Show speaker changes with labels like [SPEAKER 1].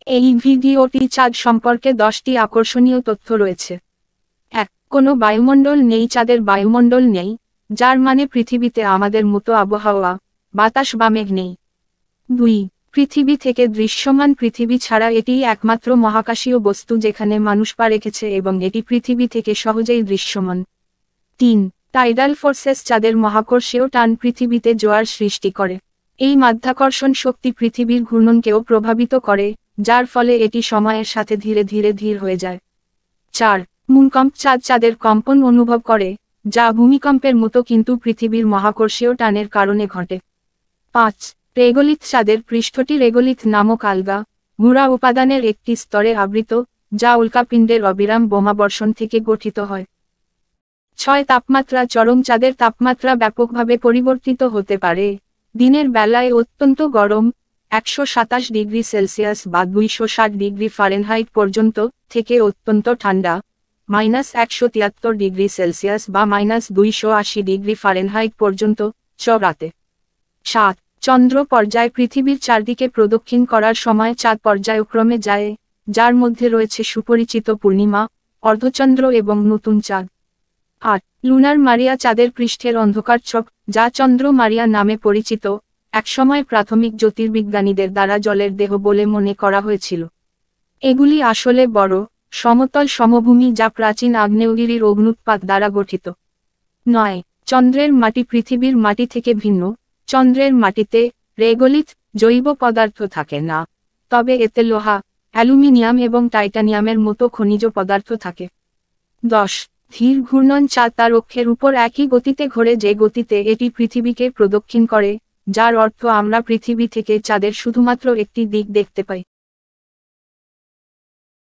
[SPEAKER 1] এই ভিডিওটি চাঁদ সম্পর্কে 10টি আকর্ষণীয় তথ্য রয়েছে। 1. কোনো বায়ুমণ্ডল নেই। চাঁদের বায়ুমণ্ডল নেই, যার মানে পৃথিবীতে আমাদের মতো আবহাওয়া, বাতাস বা মেঘ নেই। 2. পৃথিবী থেকে দৃশ্যমান। পৃথিবী ছাড়া এটিই একমাত্র মহাকাশীয় বস্তু যেখানে মানুষ পা রেখেছে এবং এটি পৃথিবী থেকে সহজেই দৃশ্যমান। 3. Tidal forces. চাঁদের মহাকর্ষীয় টান পৃথিবীতে জোয়ার সৃষ্টি করে। এই মাধ্যাকর্ষণ শক্তি পৃথিবীর ঘূর্ণনকেও প্রভাবিত করে, যার ফলে এটি সময়ের সাথে ধীরে ধীরে ধীর হয়ে যায়। 4. ভূমিকম্প। চাঁদ চাঁদের কম্পন অনুভব করে, যা ভূমিকম্পের মতো কিন্তু পৃথিবীর মহাকর্ষীয় টানের কারণে ঘটে। 5. রেগোলিথ। চাঁদের পৃষ্ঠটি রেগোলিথ নামক আলগা, গুঁড়া উপাদানের একটি স্তরে আবৃত, যা উল্কাপিণ্ডের অবিরাম বোমাবর্ষণ থেকে গঠিত হয়। 6. তাপমাত্রা। চরম। চাঁদের তাপমাত্রা ব্যাপকভাবে পরিবর্তিত হতে পারে। দিনের বেলায় অত্যন্ত গরম, 127 ডিগ্রি সেলসিয়াস বা 260 ডিগ্রি ফারেনহাইট পর্যন্ত, থেকে অত্যন্ত ঠান্ডা, -173 ডিগ্রি সেলসিয়াস বা -280 ডিগ্রি ফারেনহাইট পর্যন্ত, রাতে। 7. চন্দ্র পর্যায়। পৃথিবীর চারদিকে প্রদক্ষিণ করার সময় চাঁদ পর্যায়ক্রমে যায়, যার মধ্যে রয়েছে সুপরিচিত পূর্ণিমা, অর্ধচন্দ্র এবং নতুন চাঁদ। 8. লুনার মারিয়া। চাঁদের পৃষ্ঠের অন্ধকার চক, যা চন্দ্র মারিয়া নামে পরিচিত, একসময় প্রাথমিক জ্যোতির্বিজ্ঞানীদের দ্বারা জলের দেহ বলে মনে করা হয়েছিল। এগুলি আসলে বড়, সমতল সমভূমি যা প্রাচীন আগ্নেয়গিরির অগ্ন্যুৎপাত দ্বারা গঠিত। 9. চন্দ্রের মাটি। পৃথিবীর মাটি থেকে ভিন্ন, চন্দ্রের মাটিতে রেগোলিথ জৈব পদার্থ থাকে না, তবে এতে লোহা, অ্যালুমিনিয়াম এবং টাইটানিয়ামের মতো খনিজ পদার্থ থাকে। 10. ধীর ঘূর্ণন। চাঁদ তার অক্ষের উপর একই গতিতে ঘোরে যে গতিতে এটি পৃথিবীকে প্রদক্ষিণ করে, যার অর্থ আমরা পৃথিবী থেকে চাঁদের শুধুমাত্র একটি দিক দেখতে পাই।